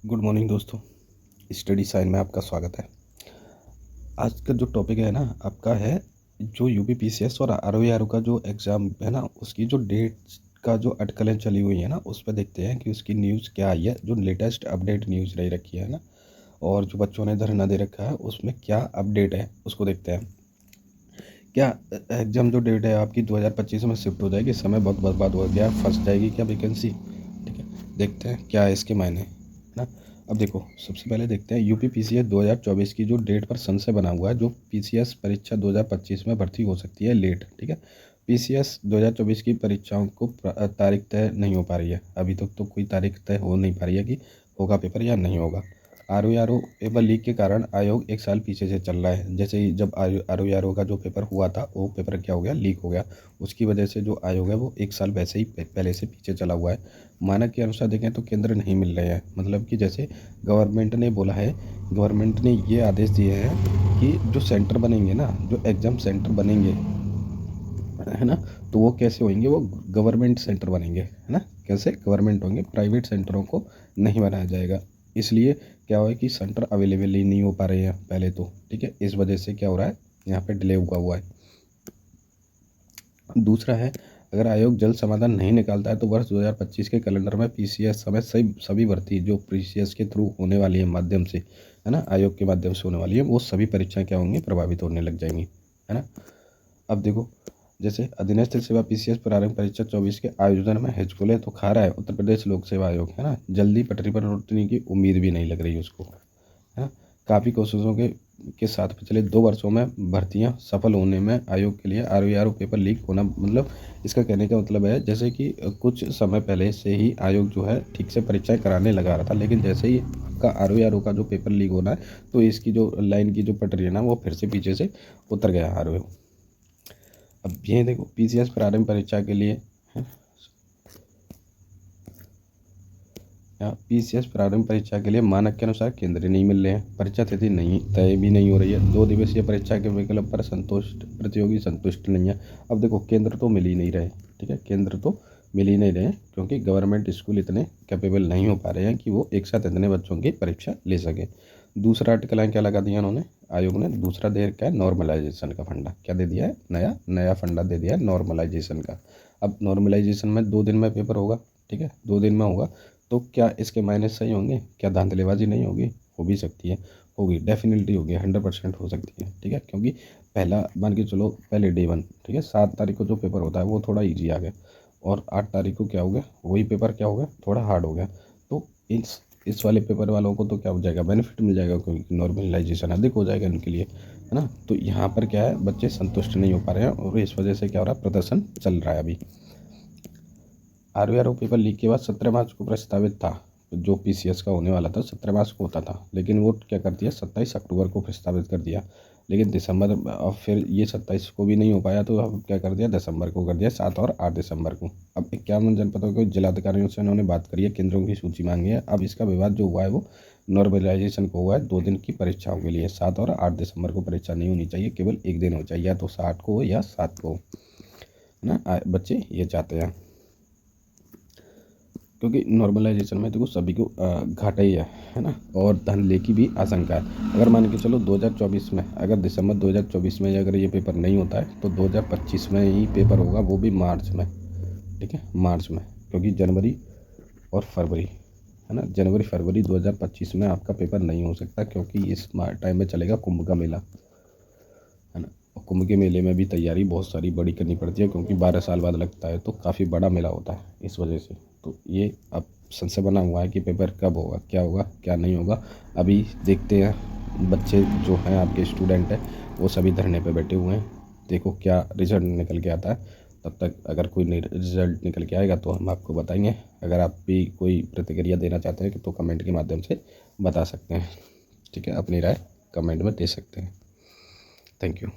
Good morning दोस्तों। Study sign में आपका स्वागत है। आज का जो टॉपिक है ना आपका है जो यूपीपीसीएस और आरओईआरओ का जो एग्ज़ाम है ना उसकी जो डेट का जो अटकलें चली हुई है ना उस पर देखते हैं कि उसकी न्यूज़ क्या आई है, जो लेटेस्ट अपडेट न्यूज़ रही रखी है ना, और जो बच्चों ने धरना दे रखा है उसमें क्या अपडेट है उसको देखते हैं। क्या एग्ज़ाम जो डेट है आपकी 2025 में शिफ्ट हो जाएगी? समय बहुत बर्बाद हो गया, फंस जाएगी क्या वैकेंसी? ठीक है, देखते हैं क्या है इसके मायने, है ना। अब देखो, सबसे पहले देखते हैं यूपी पीसीएस 2024 की जो डेट पर संशय बना हुआ है, जो पीसीएस परीक्षा 2025 में भर्ती हो सकती है लेट। ठीक है, पीसीएस 2024 की परीक्षाओं को तारीख तय नहीं हो पा रही है, अभी तक तो कोई तारीख तय हो नहीं पा रही है कि होगा पेपर या नहीं होगा। आरओईआरओ पेपर लीक के कारण आयोग एक साल पीछे से चल रहा है। जैसे ही जब आरओईआरओ का जो पेपर हुआ था वो पेपर क्या हो गया, लीक हो गया, उसकी वजह से जो आयोग है वो एक साल वैसे ही पहले से पीछे चला हुआ है। मानक के अनुसार देखें तो केंद्र नहीं मिल रहे हैं, मतलब कि जैसे गवर्नमेंट ने बोला है, गवर्नमेंट ने ये आदेश दिए हैं कि जो सेंटर बनेंगे ना, जो एग्ज़ाम सेंटर बनेंगे, है ना, तो वो कैसे होंगे, वो गवर्नमेंट सेंटर बनेंगे, है ना। कैसे गवर्नमेंट होंगे, प्राइवेट सेंटरों को नहीं बनाया जाएगा। इसलिए क्या हुआ है कि सेंटर अवेलेबल ही नहीं हो पा रहे हैं पहले तो। ठीक है, इस वजह से क्या हो रहा है, यहाँ पे डिले हुआ है। दूसरा है, अगर आयोग जल्द समाधान नहीं निकालता है तो वर्ष 2025 के कैलेंडर में पीसीएस समेत सभी भर्ती जो पीसीएस के थ्रू होने वाली है, माध्यम से, है ना, आयोग के माध्यम से होने वाली है, वो सभी परीक्षाएं क्या होंगी, प्रभावित होने लग जाएंगी, है ना। अब देखो, जैसे अधीनस्थ सेवा पीसीएस प्रारंभिक परीक्षा 24 के आयोजन में हिचकोले तो खा रहा है उत्तर प्रदेश लोक सेवा आयोग, है ना। जल्दी पटरी पर लौटने की उम्मीद भी नहीं लग रही उसको, है ना। काफ़ी कोशिशों के साथ पिछले 2 वर्षों में भर्तियां सफल होने में आयोग के लिए आरओईआरओ पेपर लीक होना, मतलब इसका कहने का मतलब है जैसे कि कुछ समय पहले से ही आयोग जो है ठीक से परीक्षाएं कराने लगा रहा था, लेकिन जैसे ही आपका आरओईआरओ का जो पेपर लीक होना है तो इसकी जो लाइन की जो पटरी है ना वो फिर से पीछे से उतर गया आरओ। अब ये देखो, पीसीएस प्रारंभिक परीक्षा के लिए, या पीसीएस प्रारंभिक परीक्षा के लिए मानक के अनुसार केंद्र नहीं मिल रहे हैं, परीक्षा तिथि नहीं तय भी नहीं हो रही है, 2 दिवसीय परीक्षा के विकल्प पर प्रतियोगी संतुष्ट नहीं है। अब देखो, केंद्र तो मिल ही नहीं रहे। ठीक है, केंद्र तो मिल ही नहीं रहे क्योंकि गवर्नमेंट स्कूल इतने कैपेबल नहीं हो पा रहे हैं कि वो एक साथ इतने बच्चों की परीक्षा ले सके। दूसरा अटकलें क्या लगा दिया उन्होंने, आयोग ने दूसरा दे क्या है, नॉर्मलाइजेशन का फंडा क्या दे दिया है, नया नया फंडा दे दिया है नॉर्मलाइजेशन का। अब नॉर्मलाइजेशन में 2 दिन में पेपर होगा। ठीक है, 2 दिन में होगा, तो क्या इसके मायने सही होंगे, क्या धांधलेबाजी नहीं होगी? हो भी सकती है, होगी, डेफिनेटली होगी, 100% हो सकती है। ठीक है, क्योंकि पहला मान के चलो, पहले डे 1, ठीक है, 7 तारीख को जो पेपर होता है वो थोड़ा ईजी आ गया, और 8 तारीख को क्या हो गया, वही पेपर क्या हो गया, थोड़ा हार्ड हो गया। तो इस वाले पेपर वालों को तो क्या हो जाएगा, बेनिफिट मिल जाएगा, क्योंकि नॉर्मलाइजेशन अधिक हो जाएगा इनके लिए, है ना। तो यहाँ पर क्या है, बच्चे संतुष्ट नहीं हो पा रहे हैं और इस वजह से क्या हो रहा है, प्रदर्शन चल रहा है अभी। आरओईआरओ पेपर लीक के बाद 17 मार्च को प्रस्तावित था, जो पीसीएस का होने वाला था 17 मार्च को होता था, लेकिन वो क्या कर दिया, 27 अक्टूबर को प्रस्तावित कर दिया। लेकिन दिसंबर, अब फिर ये 27 को भी नहीं हो पाया तो अब क्या कर दिया, दिसंबर को कर दिया, 7 और 8 दिसंबर को। अब 51 जनपदों के जिलाधिकारियों से उन्होंने बात करी है, केंद्रों की सूची मांगी है। अब इसका विवाद जो हुआ है वो नॉर्मलाइजेशन को हुआ है, 2 दिन की परीक्षाओं के लिए, 7 और 8 दिसंबर को परीक्षा नहीं होनी चाहिए, केवल एक दिन हो चाहिए, या तो 60 को हो या 7 को, है ना। बच्चे ये चाहते हैं, क्योंकि नॉर्मलाइजेशन में देखो सभी को घाटा ही है ना, और धन की भी आशंका है। अगर मान के चलो 2024 में, अगर दिसंबर 2024 में अगर ये पेपर नहीं होता है तो 2025 में ही पेपर होगा, वो भी मार्च में। ठीक है, मार्च में, क्योंकि जनवरी और फरवरी, है ना, जनवरी फरवरी 2025 में आपका पेपर नहीं हो सकता, क्योंकि इस टाइम में चलेगा कुंभ का मेला, है ना। और कुंभ के मेले में भी तैयारी बहुत सारी बड़ी करनी पड़ती है, क्योंकि 12 साल बाद लगता है, तो काफ़ी बड़ा मेला होता है इस वजह से। तो ये अब संशय बना हुआ है कि पेपर कब होगा क्या नहीं होगा। अभी देखते हैं, बच्चे जो हैं आपके स्टूडेंट हैं वो सभी धरने पे बैठे हुए हैं, देखो क्या रिजल्ट निकल के आता है। तब तक अगर कोई रिजल्ट निकल के आएगा तो हम आपको बताएंगे। अगर आप भी कोई प्रतिक्रिया देना चाहते हैं तो कमेंट के माध्यम से बता सकते हैं। ठीक है, अपनी राय कमेंट में दे सकते हैं। Thank you.